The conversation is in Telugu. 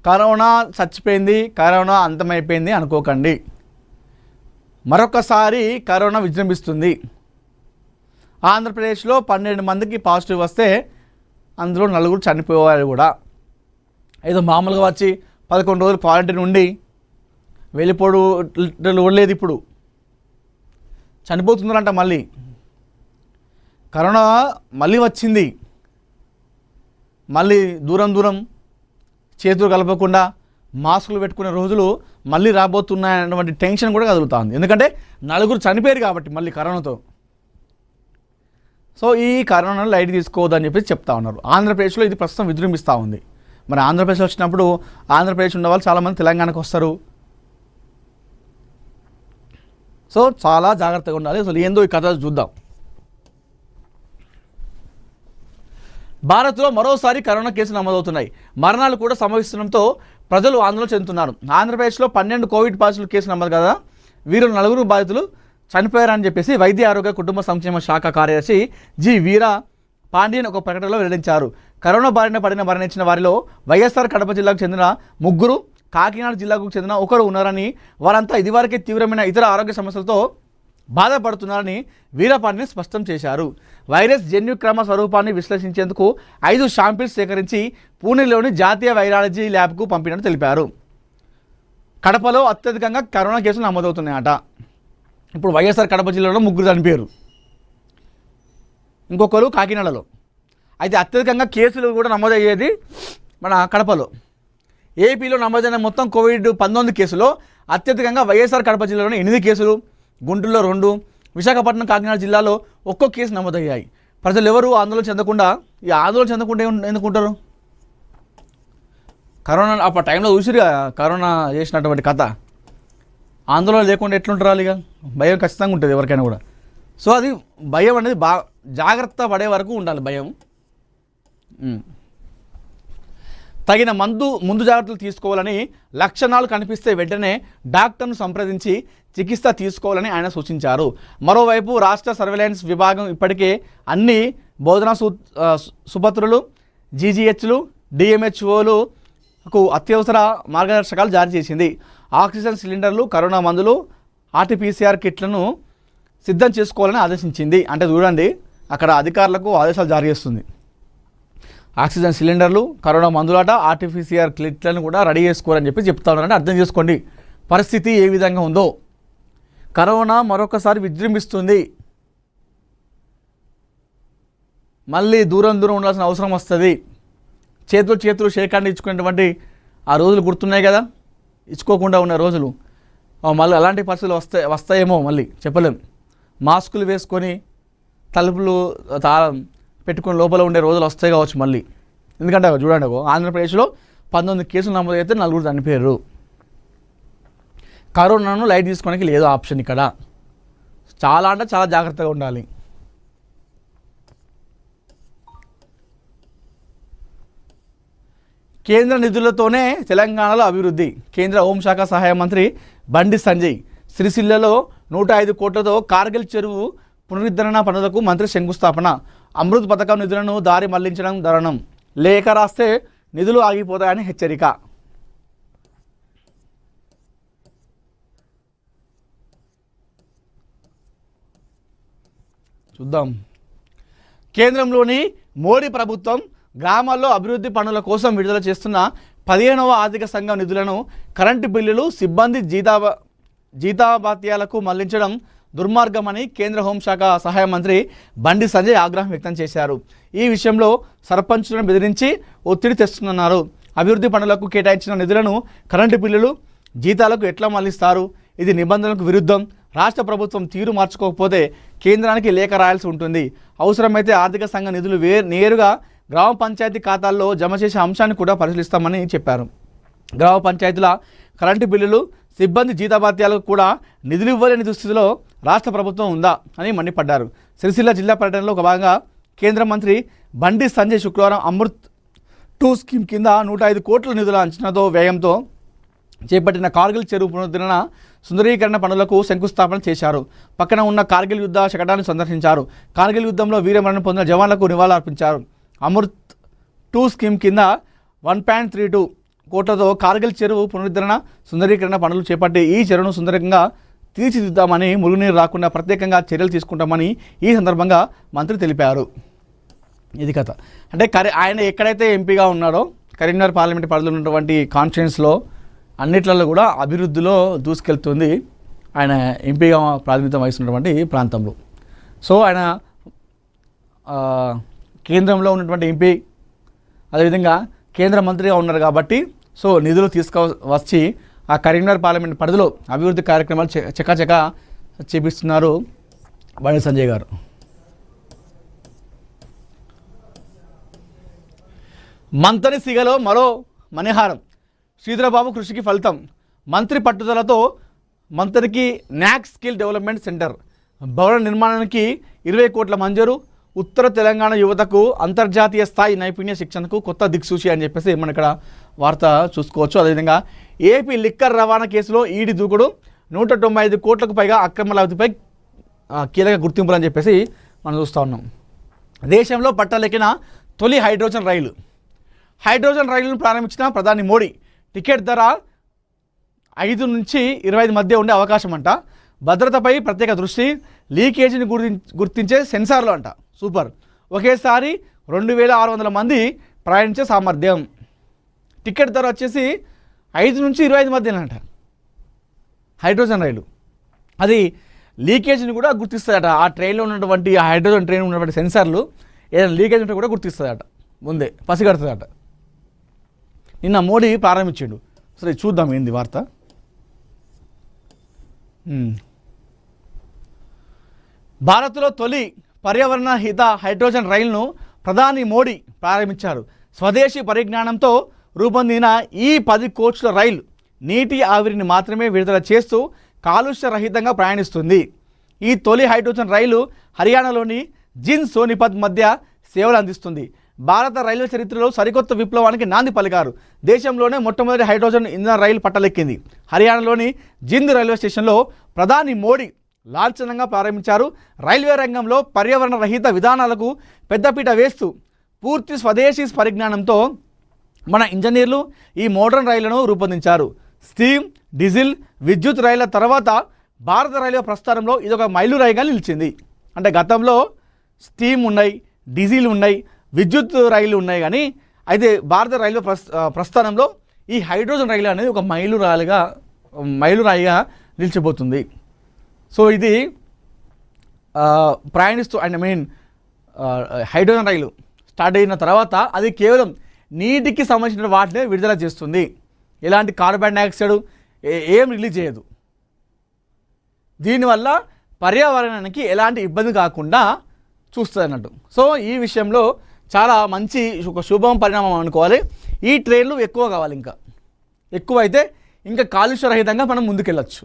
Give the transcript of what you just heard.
కరోనా చచ్చిపోయింది, కరోనా అంతమైపోయింది అనుకోకండి. మరొకసారి కరోనా విజృంభిస్తుంది. ఆంధ్రప్రదేశ్లో 12 మందికి పాజిటివ్ వస్తే అందులో 4 చనిపోయేవారు కూడా. ఏదో మామూలుగా వచ్చి 11 రోజులు క్వారంటైన్ ఉండి వెళ్ళిపోవడం లేదు. ఇప్పుడు చనిపోతున్నారంట. మళ్ళీ కరోనా మళ్ళీ వచ్చింది. మళ్ళీ దూరం చేతులు కలపకుండా మాస్కులు పెట్టుకునే రోజులు మళ్ళీ రాబోతున్నాయన్నటువంటి టెన్షన్ కూడా కదులుతుంది. ఎందుకంటే 4 చనిపోయారు కాబట్టి మళ్ళీ కరోనాతో. సో ఈ కరోనాను లైట్ తీసుకోవద్దని చెప్పేసి చెప్తా ఉన్నారు. ఆంధ్రప్రదేశ్లో ఇది ప్రస్తుతం విజృంభిస్తూ ఉంది. మరి ఆంధ్రప్రదేశ్ వచ్చినప్పుడు ఆంధ్రప్రదేశ్ ఉన్న వాళ్ళు చాలామంది తెలంగాణకు వస్తారు. సో చాలా జాగ్రత్తగా ఉండాలి. అసలు ఏందో ఈ కథ చూద్దాం. భారత్లో మరోసారి కరోనా కేసులు నమోదవుతున్నాయి. మరణాలు కూడా సంభవిస్తుండటంతో ప్రజలు ఆందోళన చెందుతున్నారు. ఆంధ్రప్రదేశ్లో 12 కోవిడ్ పాజిటివ్ కేసులు నమోదు కదా. వీరు 4 బాధితులు చనిపోయారని చెప్పేసి వైద్య ఆరోగ్య కుటుంబ సంక్షేమ శాఖ కార్యదర్శి జి వీరా పాండ్యన్ ఒక ప్రకటనలో వెల్లడించారు. కరోనా బారిన మరణించిన వారిలో వైఎస్ఆర్ కడప జిల్లాకు చెందిన 3, కాకినాడ జిల్లాకు చెందిన 1 ఉన్నారని, వారంతా ఇదివరకే తీవ్రమైన ఇతర ఆరోగ్య సమస్యలతో బాధపడుతున్నారని వీరపాండ్యన్ స్పష్టం చేశారు. వైరస్ జన్యుక్రమ స్వరూపాన్ని విశ్లేషించేందుకు 5 శాంపిల్స్ సేకరించి పూణేలోని జాతీయ వైరాలజీ ల్యాబ్కు పంపినట్టు తెలిపారు. కడపలో అత్యధికంగా కరోనా కేసులు నమోదవుతున్నాయట. ఇప్పుడు వైఎస్ఆర్ కడప జిల్లాలో 3 చనిపోయారు, ఇంకొకరు కాకినాడలో. అయితే అత్యధికంగా కేసులు కూడా నమోదయ్యేది మన కడపలో. ఏపీలో నమోదైన మొత్తం కోవిడ్-19 కేసులో అత్యధికంగా వైఎస్ఆర్ కడప జిల్లాలోని 8 కేసులు, గుంటూరులో 2, విశాఖపట్నం, కాకినాడ జిల్లాలో 1 కేసు నమోదయ్యాయి. ప్రజలు ఎవరు ఆందోళన చెందకుండా ఎందుకుంటారు? కరోనా అప్పుడు టైంలో చూసిరు కరోనా చేసినటువంటి కథ. ఆందోళన లేకుండా ఎట్లుంటారు? ఇక భయం ఖచ్చితంగా ఉంటుంది ఎవరికైనా కూడా. సో అది భయం అనేది జాగ్రత్త పడే వరకు ఉండాలి భయం. తగిన ముందు జాగ్రత్తలు తీసుకోవాలని, లక్షణాలు కనిపిస్తే వెంటనే డాక్టర్ను సంప్రదించి చికిత్స తీసుకోవాలని ఆయన సూచించారు. మరోవైపు రాష్ట్ర సర్వేలెన్స్ విభాగం ఇప్పటికే అన్ని బోధనా సుపత్రులు, జీజీహెచ్లు, డిఎంహెచ్ఓలకు అత్యవసర మార్గదర్శకాలు జారీ చేసింది. ఆక్సిజన్ సిలిండర్లు, కరోనా మందులు, ఆర్టీపీసీఆర్ కిట్లను సిద్ధం చేసుకోవాలని ఆదేశించింది. అంటే చూడండి, అక్కడ అధికారులకు ఆదేశాలు జారీ చేస్తుంది. ఆక్సిజన్ సిలిండర్లు, కరోనా మందులాట, ఆర్టీపీసీఆర్ కిట్లను కూడా రెడీ చేసుకోవాలని చెప్పి చెప్తా ఉన్నారంటే అర్థం చేసుకోండి పరిస్థితి ఏ విధంగా ఉందో. కరోనా మరొకసారి విజృంభిస్తుంది. మళ్ళీ దూరం ఉండాల్సిన అవసరం వస్తుంది. చేతులు షేక్ హ్యాండ్ ఇచ్చుకునేటువంటి ఆ రోజులు గుర్తున్నాయి కదా, ఇచ్చుకోకుండా ఉన్న రోజులు. మళ్ళీ అలాంటి పరిస్థితులు వస్తాయేమో మళ్ళీ చెప్పలేం. మాస్కులు వేసుకొని తలుపులు పెట్టుకుని లోపల ఉండే రోజులు వస్తాయి కావచ్చు మళ్ళీ. ఎందుకంటే చూడండి, ఆంధ్రప్రదేశ్లో 19 కేసులు నమోదైతే 4 చనిపోయారు. కరోనాను లైట్ తీసుకోవడానికి లేదు ఆప్షన్ ఇక్కడ. చాలా జాగ్రత్తగా ఉండాలి. కేంద్ర నిధులతోనే తెలంగాణలో అభివృద్ధి. కేంద్ర హోంశాఖ సహాయ మంత్రి బండి సంజయ్ సిరిసిల్లలో 105 కోట్లతో కార్గిల్ చెరువు పునరుద్ధరణ పనులకు మంత్రి శంకుస్థాపన. అమృత్ పథకం నిధులను దారి మళ్లించడం దారుణం. లేఖ రాస్తే నిధులు ఆగిపోతాయని హెచ్చరిక. చూద్దాం. కేంద్రంలోని మోడీ ప్రభుత్వం గ్రామాల్లో అభివృద్ధి పనుల కోసం విడుదల చేస్తున్న 15వ ఆర్థిక సంఘం నిధులను కరెంటు బిల్లులు, సిబ్బంది జీతాభత్యాలకు మళ్లించడం దుర్మార్గమని కేంద్ర హోంశాఖ సహాయ మంత్రి బండి సంజయ్ ఆగ్రహం వ్యక్తం చేశారు. ఈ విషయంలో సర్పంచులను బెదిరించి ఒత్తిడి తెస్తున్నారు. అభివృద్ధి పనులకు కేటాయించిన నిధులను కరెంటు బిల్లులు, జీతాలకు ఎట్లా మళ్లిస్తారు? ఇది నిబంధనలకు విరుద్ధం. రాష్ట్ర ప్రభుత్వం తీరు మార్చుకోకపోతే కేంద్రానికి లేఖ రాయాల్సి ఉంటుంది. అవసరమైతే ఆర్థిక సంఘ నిధులు నేరుగా గ్రామ పంచాయతీ ఖాతాల్లో జమ చేసే అంశాన్ని కూడా పరిశీలిస్తామని చెప్పారు. గ్రామ పంచాయతీల కరెంటు బిల్లులు, సిబ్బంది జీతభత్యాలకు కూడా నిధులు ఇవ్వలేని దుస్థితిలో రాష్ట్ర ప్రభుత్వం ఉందా అని మండిపడ్డారు. సిరిసిల్ల జిల్లా పర్యటనలో ఒక భాగంగా కేంద్ర మంత్రి బండి సంజయ్ శుక్రవారం అమృత్ 2 స్కీమ్ కింద 105 కోట్ల నిధుల అంచనాతో వ్యయంతో చేపట్టిన కార్గిల్ చెరువు పునరుద్ధరణ సుందరీకరణ పనులకు శంకుస్థాపన చేశారు. పక్కన ఉన్న కార్గిల్ యుద్ధ శకటాన్ని సందర్శించారు. కార్గిల్ యుద్ధంలో వీరమరణం పొందిన జవాన్లకు నివాళులర్పించారు. అమృత్ 2 స్కీమ్ కింద 1.32 కోట్లతో కార్గిల్ చెరువు పునరుద్ధరణ సుందరీకరణ పనులు చేపట్టి ఈ చెరువును సుందరంగా తీర్చిదిద్దామని మురుగునీరు రాకుండా ప్రత్యేకంగా చర్యలు తీసుకుంటామని ఈ సందర్భంగా మంత్రి తెలిపారు. ఇది కథ. అంటే ఆయన ఎక్కడైతే ఎంపీగా ఉన్నాడో కరీంనగర్ పార్లమెంట్ పరిధిలో ఉన్నటువంటి కాన్స్టిట్యుయెన్సీలో అన్నిట్లలో కూడా అభివృద్ధిలో దూసుకెళ్తుంది ఆయన ఎంపీగా ప్రాతినిధ్యం వహిస్తున్నటువంటి ప్రాంతంలో. సో ఆయన కేంద్రంలో ఉన్నటువంటి ఎంపీ, అదేవిధంగా కేంద్ర మంత్రిగా ఉన్నారు కాబట్టి సో నిధులు తీసుకువచ్చి ఆ కరీంనగర్ పార్లమెంట్ పరిధిలో అభివృద్ధి కార్యక్రమాలు చకాచక చేపిస్తున్నారు బండి సంజయ్ గారు. మంతని సిగలో మరో మణిహారం, శ్రీధరబాబు కృషికి ఫలితం. మంత్రి పట్టుదలతో మంత్రికి న్యాక్ స్కిల్ డెవలప్మెంట్ సెంటర్ భవన నిర్మాణానికి 20 కోట్ల మంజూరు. ఉత్తర తెలంగాణ యువతకు అంతర్జాతీయ స్థాయి నైపుణ్య శిక్షణకు కొత్త దిక్సూచి అని చెప్పేసి మనం ఇక్కడ వార్త చూసుకోవచ్చు. అదేవిధంగా ఏపీ లిక్కర్ రవాణా కేసులో ఈడీ దూకుడు, 195 కోట్లకు పైగా అక్రమ లబ్ధిపై కీలక గుర్తింపులు అని చెప్పేసి మనం చూస్తూ ఉన్నాం. దేశంలో పట్టాలెక్కిన తొలి హైడ్రోజన్ రైలును ప్రారంభించిన ప్రధాని మోడీ. టికెట్ ధర 5 నుంచి 25 మధ్య ఉండే అవకాశం అంట. భద్రతపై ప్రత్యేక దృష్టి, లీకేజీని గుర్తించే సెన్సార్లు అంట. సూపర్. ఒకేసారి 2600 మంది ప్రయాణించే సామర్థ్యం. టికెట్ ధర వచ్చేసి 5 నుంచి 25 మధ్యనంట హైడ్రోజన్ రైలు. అది లీకేజీని కూడా గుర్తిస్తుందట. ఆ ట్రైన్లో ఉన్నటువంటి ఆ హైడ్రోజన్ ట్రైన్ ఉన్నటువంటి సెన్సార్లు ఏదైనా లీకేజ్ ఉంటే కూడా గుర్తిస్తుందట, ముందే పసిగడుతుందట. నిన్న మోడీ ప్రారంభించాడు. సరే చూద్దాం ఏంది వార్త. భారత్లో తొలి పర్యావరణ హిత హైడ్రోజన్ రైలును ప్రధాని మోడీ ప్రారంభించారు. స్వదేశీ పరిజ్ఞానంతో రూపొందిన ఈ 10 కోచ్ల రైలు నీటి ఆవిరిని మాత్రమే విడుదల చేస్తూ కాలుష్య రహితంగా ప్రయాణిస్తుంది. ఈ తొలి హైడ్రోజన్ రైలు హర్యానాలోని జిన్ సోనిపత్ మధ్య సేవలు అందిస్తుంది. భారత రైల్వే చరిత్రలో సరికొత్త విప్లవానికి నాంది పలికారు. దేశంలోనే మొట్టమొదటి హైడ్రోజన్ ఇంధన రైలు పట్టలెక్కింది. హర్యానాలోని జింద్ రైల్వే స్టేషన్లో ప్రధాని మోడీ లాంఛనంగా ప్రారంభించారు. రైల్వే రంగంలో పర్యావరణ రహిత విధానాలకు పెద్దపీట వేస్తూ పూర్తి స్వదేశీ పరిజ్ఞానంతో మన ఇంజనీర్లు ఈ మోడర్న్ రైళ్లను రూపొందించారు. స్టీమ్, డీజిల్, విద్యుత్ రైళ్ల తర్వాత భారత రైల్వే ప్రస్థానంలో ఇదొక మైలురాయిగా నిలిచింది. అంటే గతంలో స్టీమ్ ఉన్నాయి, డీజిల్ ఉన్నాయి, విద్యుత్ రైళ్లు ఉన్నాయి, కానీ అయితే భారత రైల్వే ప్రస్థానంలో ఈ హైడ్రోజన్ రైలు అనేది ఒక మైలురాయిగా నిలిచిపోతుంది. సో ఇది ప్రయాణిస్తూ హైడ్రోజన్ రైలు స్టార్ట్ అయిన తర్వాత అది కేవలం నీటికి సంబంధించిన వాటిని విడుదల చేస్తుంది. ఎలాంటి కార్బన్ డైఆక్సైడ్ ఏం రిలీజ్ చేయదు. దీనివల్ల పర్యావరణానికి ఎలాంటి ఇబ్బంది కాకుండా చూస్తుంది అన్నట్టు. సో ఈ విషయంలో చాలా మంచి ఒక శుభం పరిణామం అనుకోవాలి. ఈ ట్రైన్లు ఎక్కువ కావాలి, ఇంకా ఎక్కువ అయితే ఇంకా కాలుష్యరహితంగా మనం ముందుకెళ్ళచ్చు.